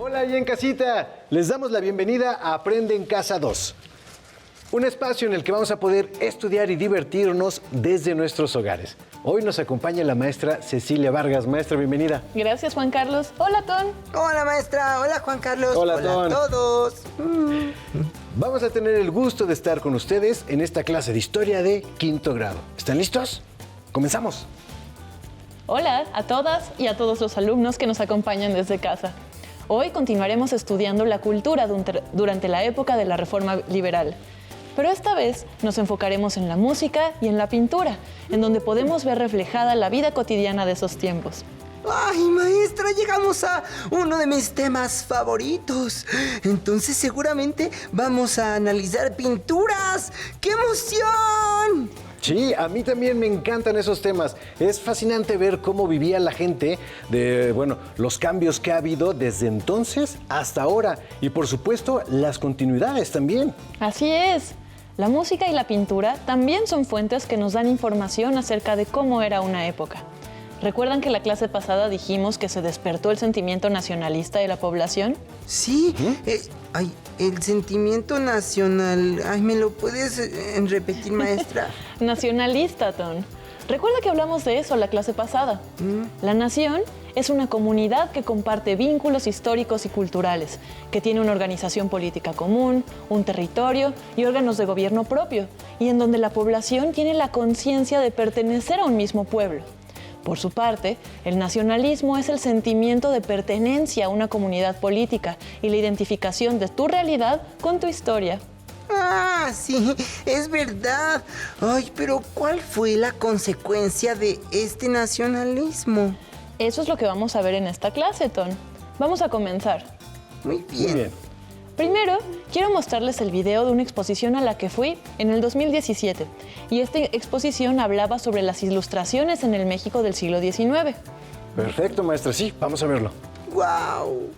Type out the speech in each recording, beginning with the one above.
Hola y en casita, les damos la bienvenida a Aprende en Casa 2. Un espacio en el que vamos a poder estudiar y divertirnos desde nuestros hogares. Hoy nos acompaña la maestra Cecilia Vargas. Maestra, bienvenida. Gracias, Juan Carlos. Hola, Ton. Hola, maestra. Hola, Juan Carlos. Hola, Hola Ton. a todos. Vamos a tener el gusto de estar con ustedes en esta clase de historia de quinto grado. ¿Están listos? ¡Comenzamos! Hola a todas y a todos los alumnos que nos acompañan desde casa. Hoy continuaremos estudiando la cultura durante la época de la Reforma Liberal. Pero esta vez nos enfocaremos en la música y en la pintura, en donde podemos ver reflejada la vida cotidiana de esos tiempos. Ay, maestra, llegamos a uno de mis temas favoritos. Entonces seguramente vamos a analizar pinturas. ¡Qué emoción! Sí, a mí también me encantan esos temas. Es fascinante ver cómo vivía la gente, los cambios que ha habido desde entonces hasta ahora. Y por supuesto, las continuidades también. Así es. La música y la pintura también son fuentes que nos dan información acerca de cómo era una época. ¿Recuerdan que la clase pasada dijimos que se despertó el sentimiento nacionalista de la población? Sí. El sentimiento nacional. Ay, ¿me lo puedes repetir, maestra? Nacionalista, Ton. ¿Recuerda que hablamos de eso la clase pasada? La nación es una comunidad que comparte vínculos históricos y culturales, que tiene una organización política común, un territorio y órganos de gobierno propio, y en donde la población tiene la conciencia de pertenecer a un mismo pueblo. Por su parte, el nacionalismo es el sentimiento de pertenencia a una comunidad política y la identificación de tu realidad con tu historia. Ah, sí, es verdad. Ay, pero ¿cuál fue la consecuencia de este nacionalismo? Eso es lo que vamos a ver en esta clase, Ton. Vamos a comenzar. Muy bien. Muy bien. Primero, quiero mostrarles el video de una exposición a la que fui en el 2017. Y esta exposición hablaba sobre las ilustraciones en el México del siglo XIX. Perfecto, maestra. Sí, vamos a verlo. ¡Guau!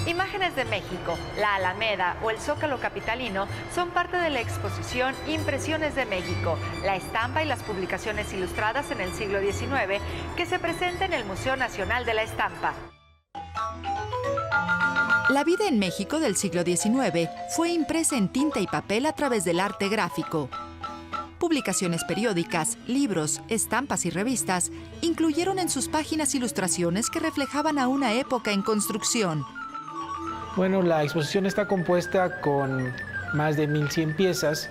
Imágenes de México, la Alameda o el Zócalo capitalino son parte de la exposición Impresiones de México, la estampa y las publicaciones ilustradas en el siglo XIX que se presenta en el Museo Nacional de la Estampa. La vida en México del siglo XIX fue impresa en tinta y papel a través del arte gráfico. Publicaciones periódicas, libros, estampas y revistas incluyeron en sus páginas ilustraciones que reflejaban a una época en construcción. Bueno, la exposición está compuesta con más de 1100 piezas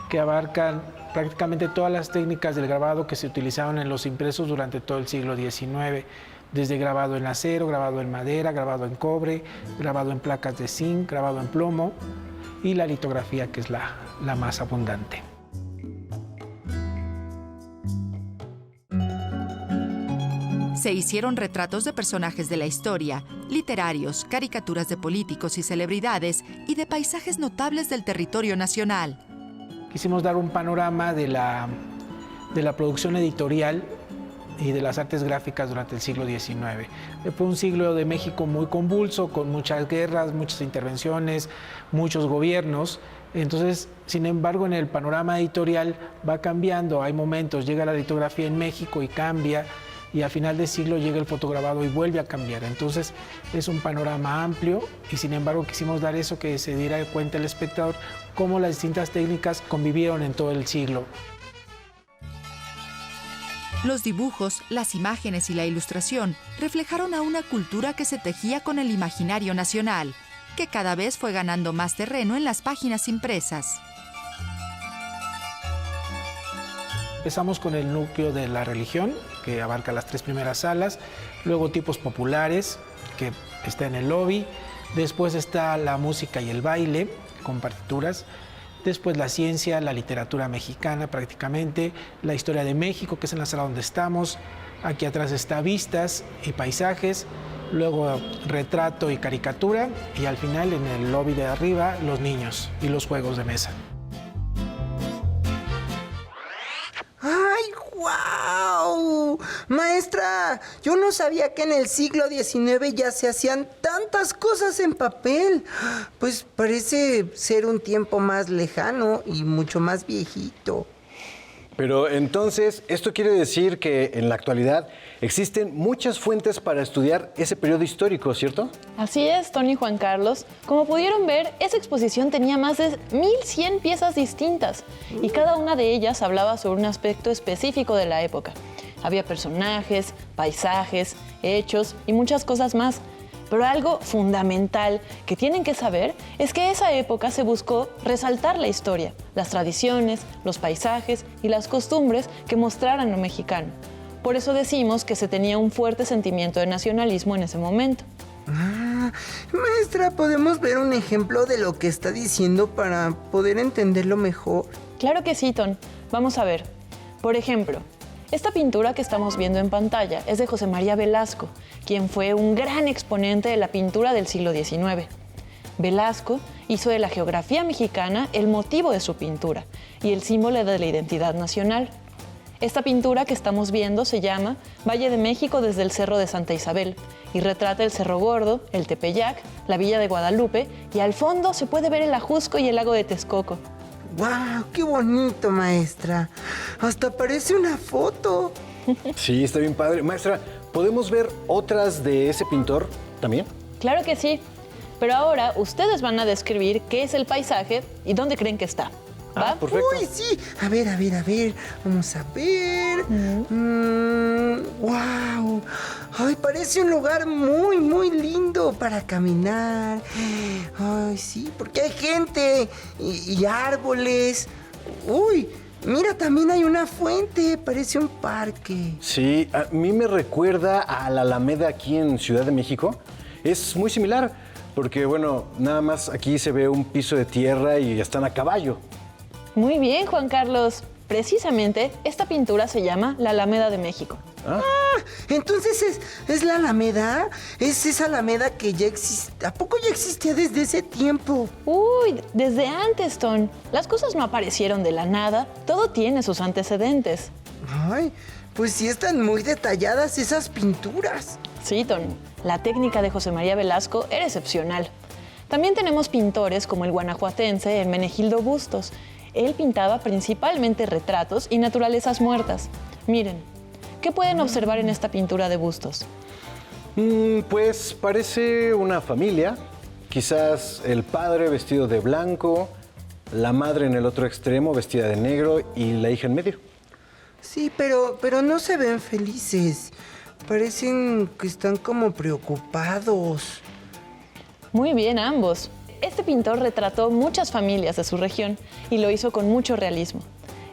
que abarcan prácticamente todas las técnicas del grabado que se utilizaron en los impresos durante todo el siglo XIX, desde grabado en acero, grabado en madera, grabado en cobre, grabado en placas de zinc, grabado en plomo y la litografía, que es la más abundante. Se hicieron retratos de personajes de la historia, literarios, caricaturas de políticos y celebridades y de paisajes notables del territorio nacional. Quisimos dar un panorama de la producción editorial y de las artes gráficas durante el siglo XIX. Fue un siglo de México muy convulso, con muchas guerras, muchas intervenciones, muchos gobiernos. Entonces, sin embargo, en el panorama editorial va cambiando. Hay momentos, llega la litografía en México y cambia, y a final de siglo llega el fotograbado y vuelve a cambiar. Entonces es un panorama amplio y sin embargo quisimos dar eso, que se diera cuenta el espectador cómo las distintas técnicas convivieron en todo el siglo. Los dibujos, las imágenes y la ilustración reflejaron a una cultura que se tejía con el imaginario nacional, que cada vez fue ganando más terreno en las páginas impresas. Empezamos con el núcleo de la religión, que abarca las 3 primeras salas, luego tipos populares, que está en el lobby, después está la música y el baile, con partituras, después la ciencia, la literatura mexicana prácticamente, la historia de México, que es en la sala donde estamos, aquí atrás está vistas y paisajes, luego retrato y caricatura, y al final en el lobby de arriba los niños y los juegos de mesa. ¡Guau! Maestra, yo no sabía que en el siglo XIX ya se hacían tantas cosas en papel. Pues parece ser un tiempo más lejano y mucho más viejito. Pero entonces, ¿esto quiere decir que en la actualidad existen muchas fuentes para estudiar ese periodo histórico, cierto? Así es, Tony y Juan Carlos. Como pudieron ver, esa exposición tenía más de 1100 piezas distintas y cada una de ellas hablaba sobre un aspecto específico de la época. Había personajes, paisajes, hechos y muchas cosas más. Pero algo fundamental que tienen que saber es que esa época se buscó resaltar la historia, las tradiciones, los paisajes y las costumbres que mostraran lo mexicano. Por eso decimos que se tenía un fuerte sentimiento de nacionalismo en ese momento. Maestra, ¿podemos ver un ejemplo de lo que está diciendo para poder entenderlo mejor? Claro que sí, Ton. Vamos a ver. Por ejemplo, esta pintura que estamos viendo en pantalla es de José María Velasco, quien fue un gran exponente de la pintura del siglo XIX. Velasco hizo de la geografía mexicana el motivo de su pintura y el símbolo de la identidad nacional. Esta pintura que estamos viendo se llama Valle de México desde el Cerro de Santa Isabel y retrata el Cerro Gordo, el Tepeyac, la Villa de Guadalupe y al fondo se puede ver el Ajusco y el lago de Texcoco. ¡Guau! ¡Qué bonito, maestra! Hasta parece una foto. Sí, está bien padre. Maestra, ¿podemos ver otras de ese pintor también? Claro que sí, pero ahora ustedes van a describir qué es el paisaje y dónde creen que está. ¿Va? Perfecto. ¡Uy, sí! A ver. Vamos a ver. ¡Wow! ¡Ay, parece un lugar muy, muy lindo para caminar! ¡Ay, sí! Porque hay gente y árboles. ¡Uy! Mira, también hay una fuente. Parece un parque. Sí, a mí me recuerda a la Alameda aquí en Ciudad de México. Es muy similar, porque bueno, nada más aquí se ve un piso de tierra y están a caballo. Muy bien, Juan Carlos. Precisamente, esta pintura se llama la Alameda de México. Entonces es la Alameda. Es esa Alameda que ya existe. ¿A poco ya existía desde ese tiempo? Uy, desde antes, Ton. Las cosas no aparecieron de la nada. Todo tiene sus antecedentes. Ay, pues sí están muy detalladas esas pinturas. Sí, Ton. La técnica de José María Velasco era excepcional. También tenemos pintores como el guanajuatense Hermenegildo Bustos. Él pintaba principalmente retratos y naturalezas muertas. Miren, ¿qué pueden observar en esta pintura de Bustos? Pues parece una familia. Quizás el padre vestido de blanco, la madre en el otro extremo vestida de negro y la hija en medio. Sí, pero no se ven felices. Parecen que están como preocupados. Muy bien, ambos. Este pintor retrató muchas familias de su región y lo hizo con mucho realismo.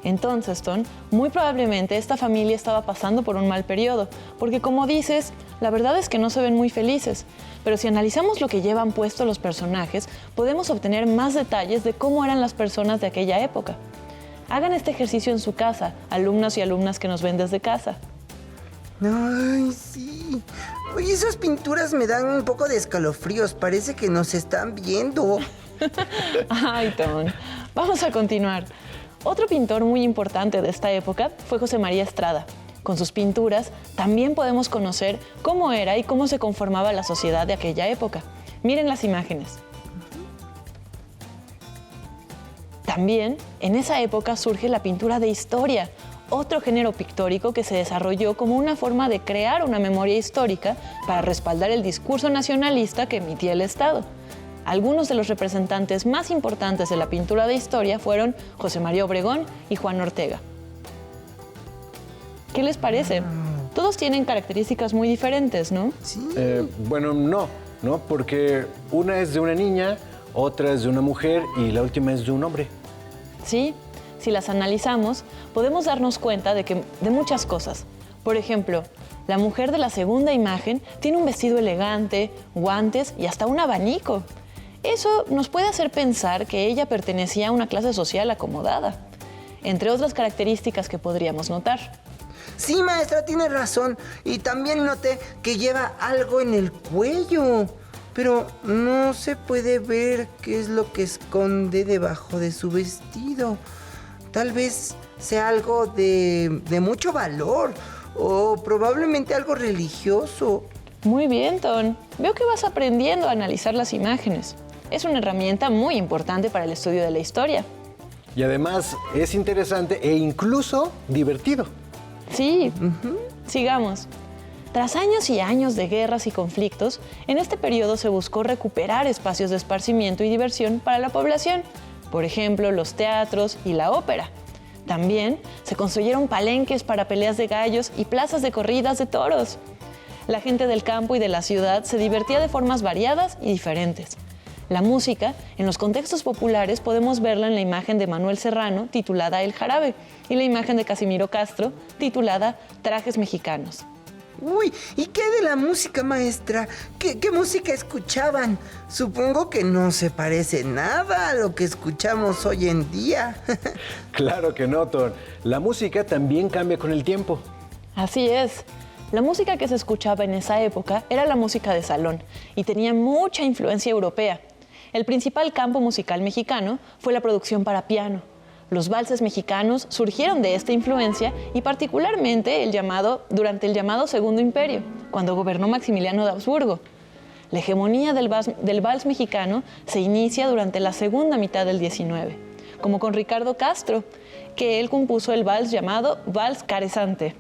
Entonces, Ton, muy probablemente esta familia estaba pasando por un mal periodo, porque como dices, la verdad es que no se ven muy felices. Pero si analizamos lo que llevan puesto los personajes, podemos obtener más detalles de cómo eran las personas de aquella época. Hagan este ejercicio en su casa, alumnos y alumnas que nos ven desde casa. Ay, sí. Oye, esas pinturas me dan un poco de escalofríos. Parece que nos están viendo. Ay, Ton. Vamos a continuar. Otro pintor muy importante de esta época fue José María Estrada. Con sus pinturas también podemos conocer cómo era y cómo se conformaba la sociedad de aquella época. Miren las imágenes. También en esa época surge la pintura de historia, otro género pictórico que se desarrolló como una forma de crear una memoria histórica para respaldar el discurso nacionalista que emitía el Estado. Algunos de los representantes más importantes de la pintura de historia fueron José María Obregón y Juan Ortega. ¿Qué les parece? Todos tienen características muy diferentes, ¿no? Sí. Bueno, no, porque una es de una niña, otra es de una mujer y la última es de un hombre. Sí, si las analizamos, podemos darnos cuenta de muchas cosas. Por ejemplo, la mujer de la segunda imagen tiene un vestido elegante, guantes y hasta un abanico. Eso nos puede hacer pensar que ella pertenecía a una clase social acomodada, entre otras características que podríamos notar. Sí, maestra, tiene razón. Y también noté que lleva algo en el cuello. Pero no se puede ver qué es lo que esconde debajo de su vestido. Tal vez sea algo de mucho valor o probablemente algo religioso. Muy bien, Ton. Veo que vas aprendiendo a analizar las imágenes. Es una herramienta muy importante para el estudio de la historia. Y además es interesante e incluso divertido. Sí, sigamos. Tras años y años de guerras y conflictos, en este periodo se buscó recuperar espacios de esparcimiento y diversión para la población, por ejemplo, los teatros y la ópera. También se construyeron palenques para peleas de gallos y plazas de corridas de toros. La gente del campo y de la ciudad se divertía de formas variadas y diferentes. La música, en los contextos populares, podemos verla en la imagen de Manuel Serrano, titulada El Jarabe, y la imagen de Casimiro Castro, titulada Trajes Mexicanos. Uy, ¿y qué de la música, maestra? ¿Qué música escuchaban? Supongo que no se parece nada a lo que escuchamos hoy en día. Claro que no, Ton. La música también cambia con el tiempo. Así es. La música que se escuchaba en esa época era la música de salón y tenía mucha influencia europea. El principal campo musical mexicano fue la producción para piano. Los valses mexicanos surgieron de esta influencia y particularmente durante el llamado Segundo Imperio, cuando gobernó Maximiliano de Habsburgo. La hegemonía del vals mexicano se inicia durante la segunda mitad del XIX, como con Ricardo Castro, que él compuso el vals llamado Vals Carezante.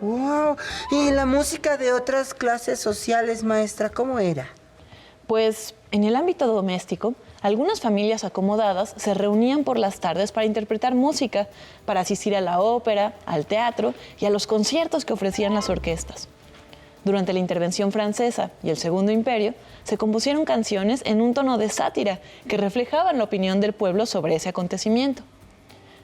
¡Wow! ¿Y la música de otras clases sociales, maestra, cómo era? Pues en el ámbito doméstico, algunas familias acomodadas se reunían por las tardes para interpretar música, para asistir a la ópera, al teatro y a los conciertos que ofrecían las orquestas. Durante la intervención francesa y el Segundo Imperio, se compusieron canciones en un tono de sátira que reflejaban la opinión del pueblo sobre ese acontecimiento.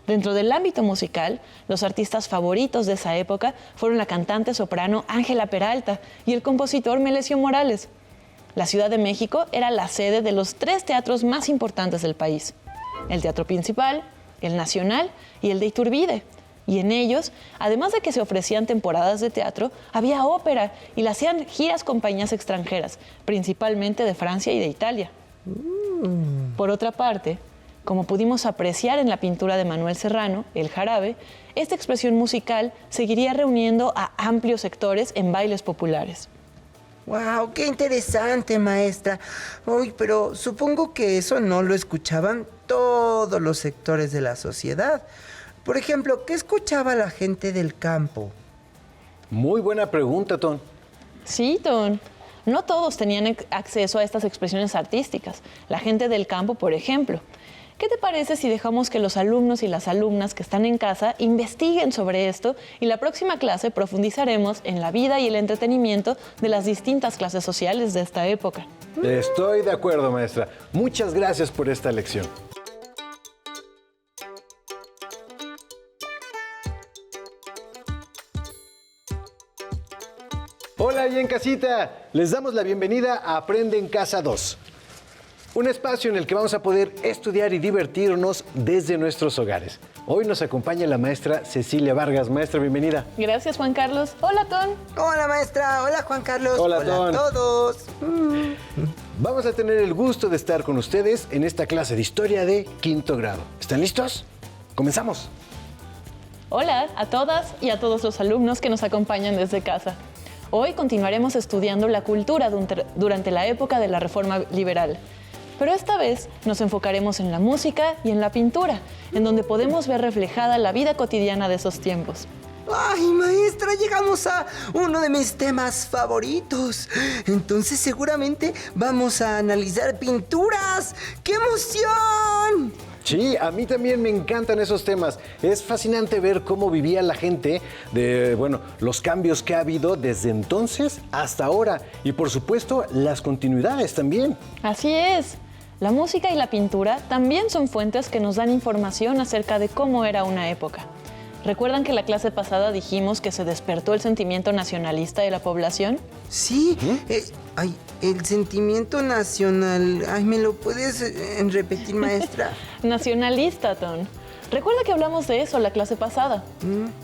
Dentro del ámbito musical, los artistas favoritos de esa época fueron la cantante soprano Ángela Peralta y el compositor Melesio Morales. La Ciudad de México era la sede de los 3 teatros más importantes del país: el Teatro Principal, el Nacional y el de Iturbide. Y en ellos, además de que se ofrecían temporadas de teatro, había ópera y la hacían giras compañías extranjeras, principalmente de Francia y de Italia. Por otra parte, como pudimos apreciar en la pintura de Manuel Serrano, El Jarabe, esta expresión musical seguiría reuniendo a amplios sectores en bailes populares. ¡Wow! ¡Qué interesante, maestra! Uy, pero supongo que eso no lo escuchaban todos los sectores de la sociedad. Por ejemplo, ¿qué escuchaba la gente del campo? Muy buena pregunta, Ton. Sí, Ton. No todos tenían acceso a estas expresiones artísticas. La gente del campo, por ejemplo. ¿Qué te parece si dejamos que los alumnos y las alumnas que están en casa investiguen sobre esto y la próxima clase profundizaremos en la vida y el entretenimiento de las distintas clases sociales de esta época? Estoy de acuerdo, maestra. Muchas gracias por esta lección. Hola, ahí en casita. Les damos la bienvenida a Aprende en Casa 2. Un espacio en el que vamos a poder estudiar y divertirnos desde nuestros hogares. Hoy nos acompaña la maestra Cecilia Vargas. Maestra, bienvenida. Gracias, Juan Carlos. Hola, Ton. Hola, maestra. Hola, Juan Carlos. Hola, Hola Ton. a todos. Vamos a tener el gusto de estar con ustedes en esta clase de historia de quinto grado. ¿Están listos? ¡Comenzamos! Hola a todas y a todos los alumnos que nos acompañan desde casa. Hoy continuaremos estudiando la cultura durante la época de la Reforma Liberal. Pero esta vez nos enfocaremos en la música y en la pintura, en donde podemos ver reflejada la vida cotidiana de esos tiempos. ¡Ay, maestra! Llegamos a uno de mis temas favoritos. Entonces seguramente vamos a analizar pinturas. ¡Qué emoción! Sí, a mí también me encantan esos temas. Es fascinante ver cómo vivía la gente, los cambios que ha habido desde entonces hasta ahora. Y por supuesto, las continuidades también. Así es. La música y la pintura también son fuentes que nos dan información acerca de cómo era una época. ¿Recuerdan que la clase pasada dijimos que se despertó el sentimiento nacionalista de la población? Sí. El sentimiento nacional. Ay, ¿me lo puedes repetir, maestra? Nacionalista, Ton. Recuerda que hablamos de eso la clase pasada.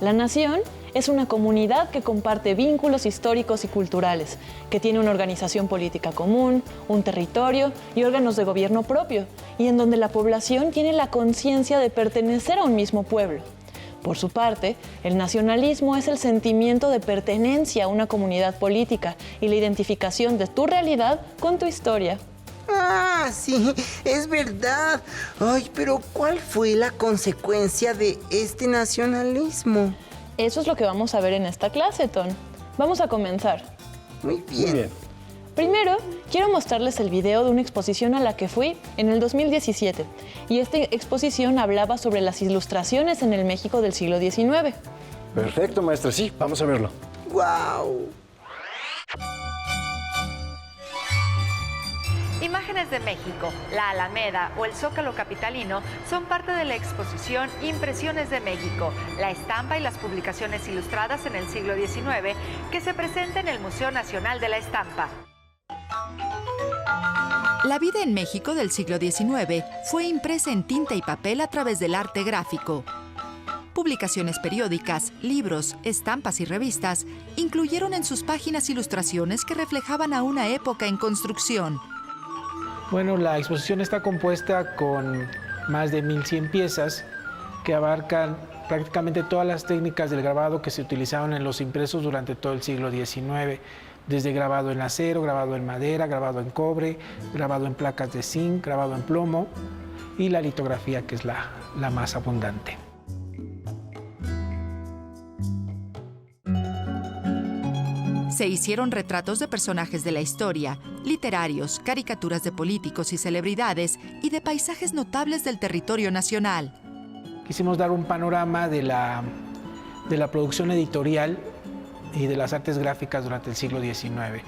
La nación es una comunidad que comparte vínculos históricos y culturales, que tiene una organización política común, un territorio y órganos de gobierno propio, y en donde la población tiene la conciencia de pertenecer a un mismo pueblo. Por su parte, el nacionalismo es el sentimiento de pertenencia a una comunidad política y la identificación de tu realidad con tu historia. Ah, sí, es verdad. Ay, pero ¿cuál fue la consecuencia de este nacionalismo? Eso es lo que vamos a ver en esta clase, Ton. Vamos a comenzar. Muy bien. Muy bien. Primero, quiero mostrarles el video de una exposición a la que fui en el 2017. Y esta exposición hablaba sobre las ilustraciones en el México del siglo XIX. Perfecto, maestra. Sí, vamos a verlo. ¡Guau! Imágenes de México, la Alameda o el Zócalo capitalino son parte de la exposición Impresiones de México, la estampa y las publicaciones ilustradas en el siglo XIX que se presenta en el Museo Nacional de la Estampa. La vida en México del siglo XIX fue impresa en tinta y papel a través del arte gráfico. Publicaciones periódicas, libros, estampas y revistas incluyeron en sus páginas ilustraciones que reflejaban a una época en construcción. Bueno, la exposición está compuesta con más de 1100 piezas que abarcan prácticamente todas las técnicas del grabado que se utilizaban en los impresos durante todo el siglo XIX, desde grabado en acero, grabado en madera, grabado en cobre, grabado en placas de zinc, grabado en plomo y la litografía, que es la más abundante. Se hicieron retratos de personajes de la historia, literarios, caricaturas de políticos y celebridades y de paisajes notables del territorio nacional. Quisimos dar un panorama de la producción editorial y de las artes gráficas durante el siglo XIX.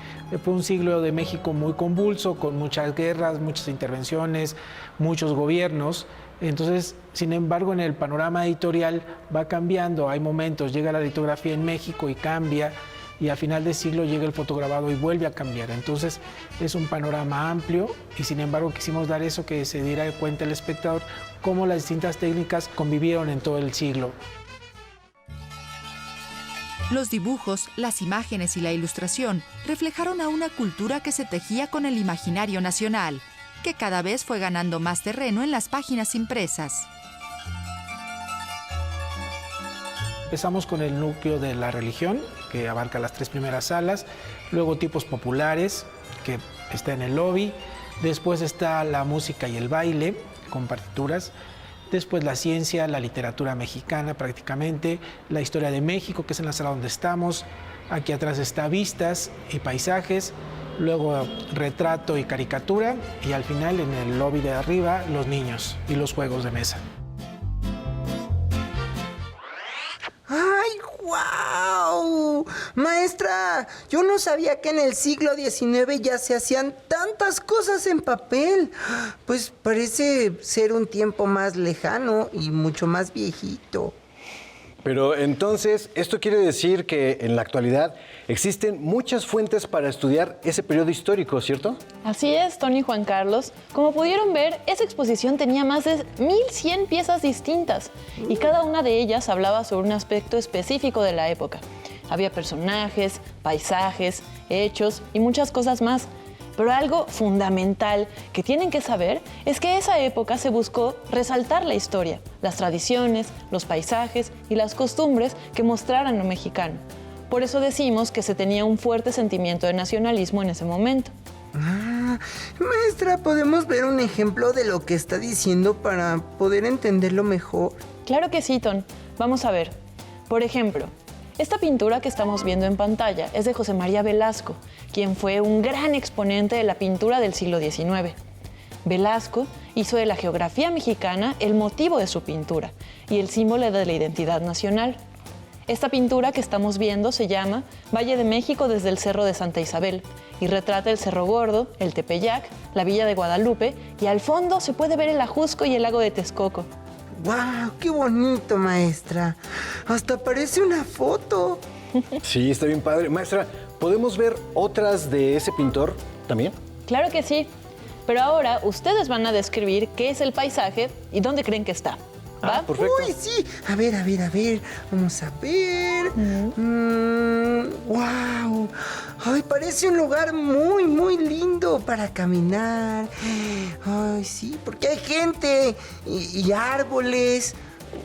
Fue un siglo de México muy convulso, con muchas guerras, muchas intervenciones, muchos gobiernos. Entonces, sin embargo, en el panorama editorial va cambiando. Hay momentos, llega la litografía en México y cambia, y a final de siglo llega el fotograbado y vuelve a cambiar. Entonces es un panorama amplio y sin embargo quisimos dar eso, que se diera cuenta el espectador cómo las distintas técnicas convivieron en todo el siglo. Los dibujos, las imágenes y la ilustración reflejaron a una cultura que se tejía con el imaginario nacional, que cada vez fue ganando más terreno en las páginas impresas. Empezamos con el núcleo de la religión, que abarca las 3 primeras salas, luego tipos populares, que está en el lobby, después está la música y el baile, con partituras, después la ciencia, la literatura mexicana prácticamente, la historia de México, que es en la sala donde estamos, aquí atrás está vistas y paisajes, luego retrato y caricatura, y al final en el lobby de arriba los niños y los juegos de mesa. ¡Ay, guau! Maestra, yo no sabía que en el siglo XIX ya se hacían tantas cosas en papel. Pues parece ser un tiempo más lejano y mucho más viejito. Pero entonces, esto quiere decir que en la actualidad existen muchas fuentes para estudiar ese periodo histórico, ¿cierto? Así es, Tony y Juan Carlos. Como pudieron ver, esa exposición tenía más de 1100 piezas distintas y cada una de ellas hablaba sobre un aspecto específico de la época. Había personajes, paisajes, hechos y muchas cosas más. Pero algo fundamental que tienen que saber es que esa época se buscó resaltar la historia, las tradiciones, los paisajes y las costumbres que mostraran lo mexicano. Por eso decimos que se tenía un fuerte sentimiento de nacionalismo en ese momento. Ah, maestra, ¿podemos ver un ejemplo de lo que está diciendo para poder entenderlo mejor? Claro que sí, Ton. Vamos a ver. Por ejemplo, esta pintura que estamos viendo en pantalla es de José María Velasco, quien fue un gran exponente de la pintura del siglo XIX. Velasco hizo de la geografía mexicana el motivo de su pintura y el símbolo de la identidad nacional. Esta pintura que estamos viendo se llama Valle de México desde el Cerro de Santa Isabel y retrata el Cerro Gordo, el Tepeyac, la Villa de Guadalupe y al fondo se puede ver el Ajusco y el lago de Texcoco. ¡Guau! ¡Qué bonito, maestra! Hasta parece una foto. Sí, está bien padre. Maestra, ¿podemos ver otras de ese pintor también? Claro que sí, pero ahora ustedes van a describir qué es el paisaje y dónde creen que está. ¿Va? Perfecto. Uy, sí. A ver. Vamos a ver. Wow. Ay, parece un lugar muy, muy lindo para caminar. Ay, sí, porque hay gente y árboles.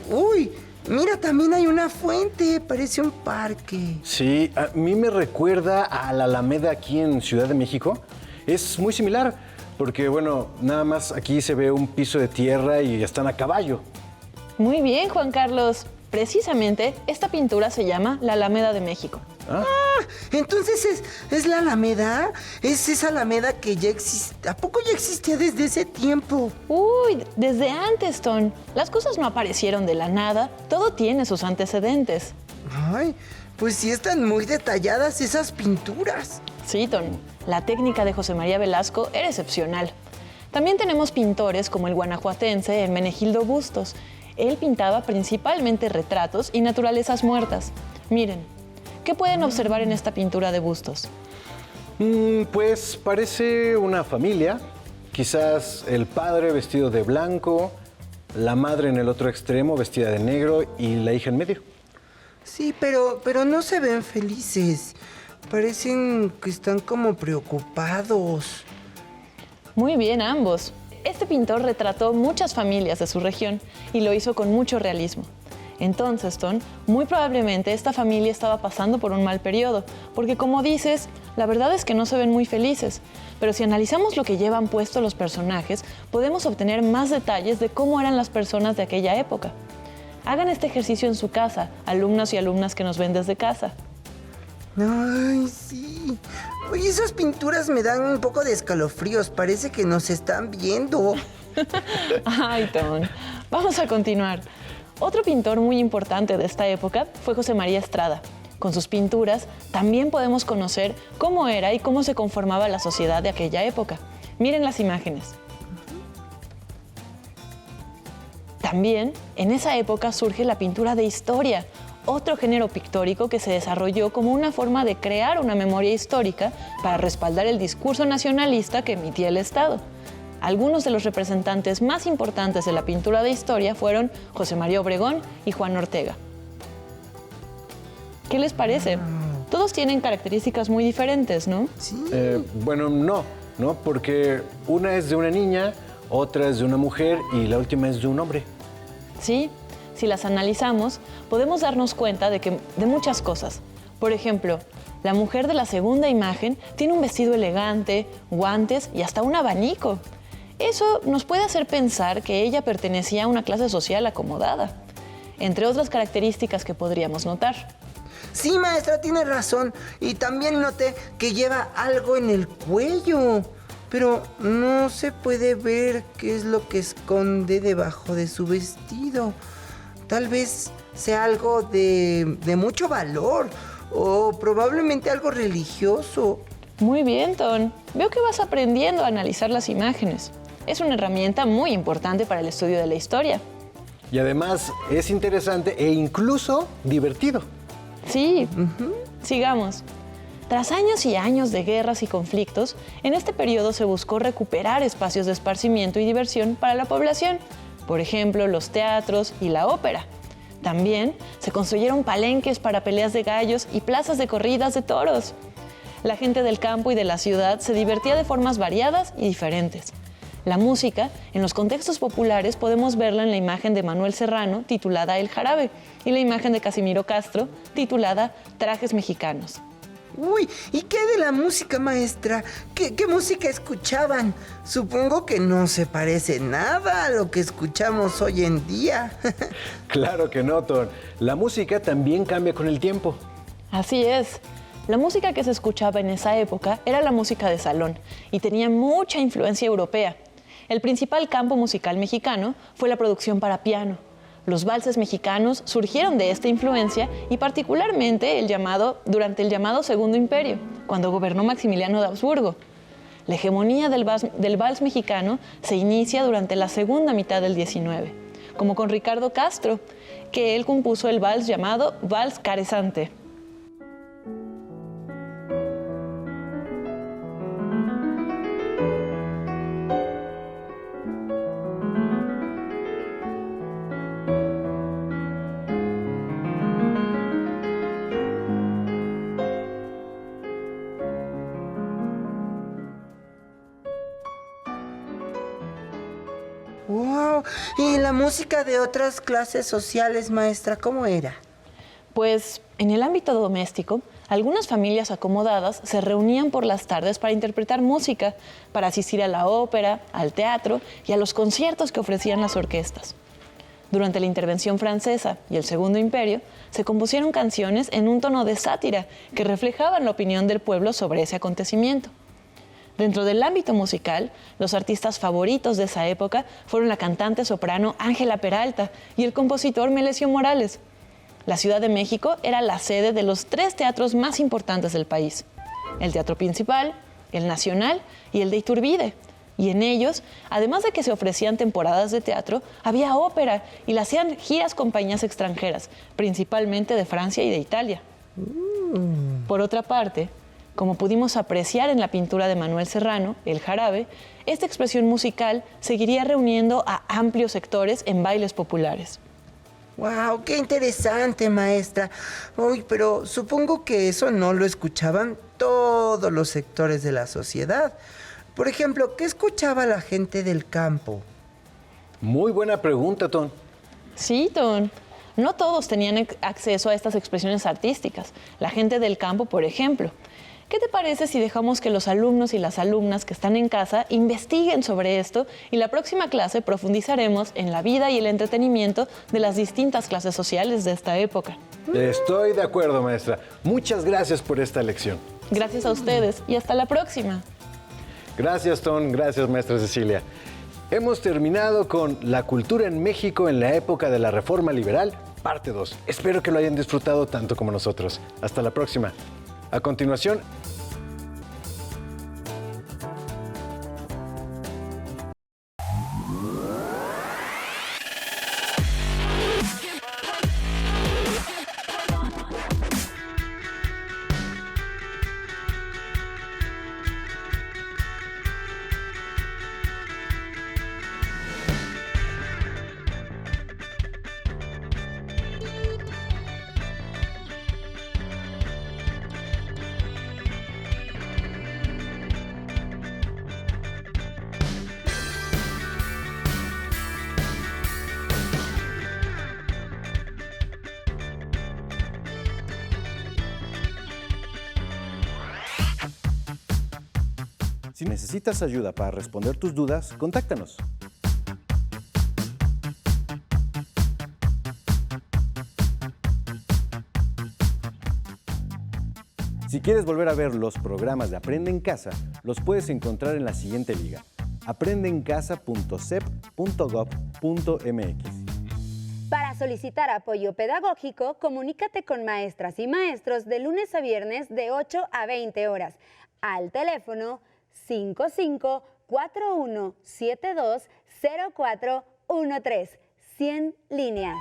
Uy, mira, también hay una fuente. Parece un parque. Sí, a mí me recuerda a la Alameda aquí en Ciudad de México. Es muy similar, porque bueno, nada más aquí se ve un piso de tierra y están a caballo. Muy bien, Juan Carlos. Precisamente, esta pintura se llama la Alameda de México. Entonces es la Alameda. Es esa Alameda que ya existe. ¿A poco ya existía desde ese tiempo? Uy, desde antes, Ton. Las cosas no aparecieron de la nada. Todo tiene sus antecedentes. Ay, pues sí están muy detalladas esas pinturas. Sí, Ton. La técnica de José María Velasco era excepcional. También tenemos pintores como el guanajuatense Hermenegildo Bustos. Él pintaba principalmente retratos y naturalezas muertas. Miren, ¿qué pueden observar en esta pintura de Bustos? Pues parece una familia. Quizás el padre vestido de blanco, la madre en el otro extremo vestida de negro y la hija en medio. Sí, pero no se ven felices. Parecen que están como preocupados. Muy bien, ambos. Este pintor retrató muchas familias de su región y lo hizo con mucho realismo. Entonces, Ton, muy probablemente esta familia estaba pasando por un mal periodo, porque como dices, la verdad es que no se ven muy felices. Pero si analizamos lo que llevan puesto los personajes, podemos obtener más detalles de cómo eran las personas de aquella época. Hagan este ejercicio en su casa, alumnos y alumnas que nos ven desde casa. Ay, sí. Oye, esas pinturas me dan un poco de escalofríos. Parece que nos están viendo. Ay, Ton. Vamos a continuar. Otro pintor muy importante de esta época fue José María Estrada. Con sus pinturas también podemos conocer cómo era y cómo se conformaba la sociedad de aquella época. Miren las imágenes. También en esa época surge la pintura de historia, otro género pictórico que se desarrolló como una forma de crear una memoria histórica para respaldar el discurso nacionalista que emitía el Estado. Algunos de los representantes más importantes de la pintura de historia fueron José María Obregón y Juan Ortega. ¿Qué les parece? Todos tienen características muy diferentes, ¿no? Sí. Bueno, no, porque una es de una niña, otra es de una mujer y la última es de un hombre. Sí, si las analizamos, podemos darnos cuenta de muchas cosas. Por ejemplo, la mujer de la segunda imagen tiene un vestido elegante, guantes y hasta un abanico. Eso nos puede hacer pensar que ella pertenecía a una clase social acomodada, entre otras características que podríamos notar. Sí, maestra, tiene razón. Y también noté que lleva algo en el cuello. Pero no se puede ver qué es lo que esconde debajo de su vestido. Tal vez sea algo de mucho valor o probablemente algo religioso. Muy bien, Ton. Veo que vas aprendiendo a analizar las imágenes. Es una herramienta muy importante para el estudio de la historia. Y además es interesante e incluso divertido. Sí, sigamos. Tras años y años de guerras y conflictos, en este periodo se buscó recuperar espacios de esparcimiento y diversión para la población, por ejemplo, los teatros y la ópera. También se construyeron palenques para peleas de gallos y plazas de corridas de toros. La gente del campo y de la ciudad se divertía de formas variadas y diferentes. La música, en los contextos populares, podemos verla en la imagen de Manuel Serrano, titulada El Jarabe, y la imagen de Casimiro Castro, titulada Trajes Mexicanos. Uy, ¿y qué de la música, maestra? ¿Qué música escuchaban? Supongo que no se parece nada a lo que escuchamos hoy en día. Claro que no, Ton. La música también cambia con el tiempo. Así es. La música que se escuchaba en esa época era la música de salón y tenía mucha influencia europea. El principal campo musical mexicano fue la producción para piano. Los valses mexicanos surgieron de esta influencia y particularmente durante el llamado Segundo Imperio, cuando gobernó Maximiliano de Habsburgo. La hegemonía del vals mexicano se inicia durante la segunda mitad del XIX, como con Ricardo Castro, que él compuso el vals llamado Vals Carezante. claro. ¿Y la música de otras clases sociales, maestra, cómo era? Pues en el ámbito doméstico, algunas familias acomodadas se reunían por las tardes para interpretar música, para asistir a la ópera, al teatro y a los conciertos que ofrecían las orquestas. Durante la intervención francesa y el Segundo Imperio, se compusieron canciones en un tono de sátira que reflejaban la opinión del pueblo sobre ese acontecimiento. Dentro del ámbito musical, los artistas favoritos de esa época fueron la cantante soprano Ángela Peralta y el compositor Melesio Morales. La Ciudad de México era la sede de los 3 teatros más importantes del país: el Teatro Principal, el Nacional y el de Iturbide. Y en ellos, además de que se ofrecían temporadas de teatro, había ópera y la hacían giras compañías extranjeras, principalmente de Francia y de Italia. Por otra parte, como pudimos apreciar en la pintura de Manuel Serrano, El Jarabe, esta expresión musical seguiría reuniendo a amplios sectores en bailes populares. ¡Wow! ¡Qué interesante, maestra! Uy, pero supongo que eso no lo escuchaban todos los sectores de la sociedad. Por ejemplo, ¿qué escuchaba la gente del campo? Muy buena pregunta, Ton. Sí, Ton. No todos tenían acceso a estas expresiones artísticas. La gente del campo, por ejemplo. ¿Qué te parece si dejamos que los alumnos y las alumnas que están en casa investiguen sobre esto y la próxima clase profundizaremos en la vida y el entretenimiento de las distintas clases sociales de esta época? Estoy de acuerdo, maestra. Muchas gracias por esta lección. Gracias a ustedes y hasta la próxima. Gracias, Ton. Gracias, maestra Cecilia. Hemos terminado con La cultura en México en la época de la Reforma Liberal, parte 2. Espero que lo hayan disfrutado tanto como nosotros. Hasta la próxima. A continuación... Si necesitas ayuda para responder tus dudas, contáctanos. Si quieres volver a ver los programas de Aprende en Casa, los puedes encontrar en la siguiente liga: aprendeencasa.cep.gov.mx. Para solicitar apoyo pedagógico, comunícate con maestras y maestros de lunes a viernes de 8 a 20 horas al teléfono 5541720413, 100 líneas.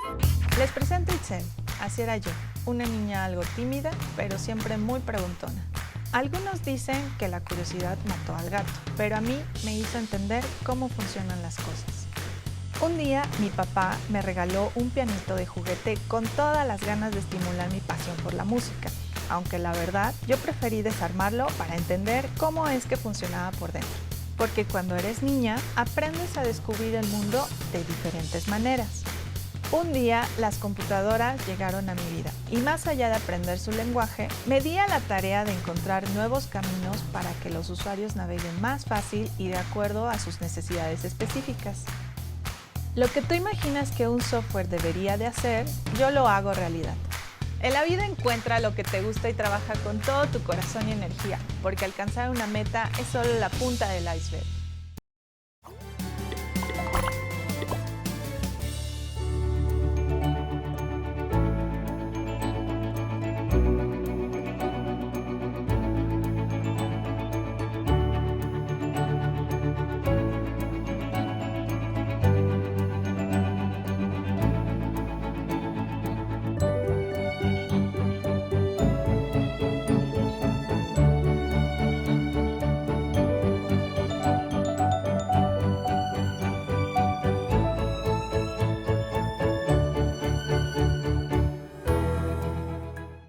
Les presento a Itzel. Así era yo, una niña algo tímida, pero siempre muy preguntona. Algunos dicen que la curiosidad mató al gato, pero a mí me hizo entender cómo funcionan las cosas. Un día mi papá me regaló un pianito de juguete con todas las ganas de estimular mi pasión por la música, aunque la verdad yo preferí desarmarlo para entender cómo es que funcionaba por dentro. Porque cuando eres niña aprendes a descubrir el mundo de diferentes maneras. Un día las computadoras llegaron a mi vida y más allá de aprender su lenguaje, me di a la tarea de encontrar nuevos caminos para que los usuarios naveguen más fácil y de acuerdo a sus necesidades específicas. Lo que tú imaginas que un software debería de hacer, yo lo hago realidad. En la vida encuentra lo que te gusta y trabaja con todo tu corazón y energía, porque alcanzar una meta es solo la punta del iceberg.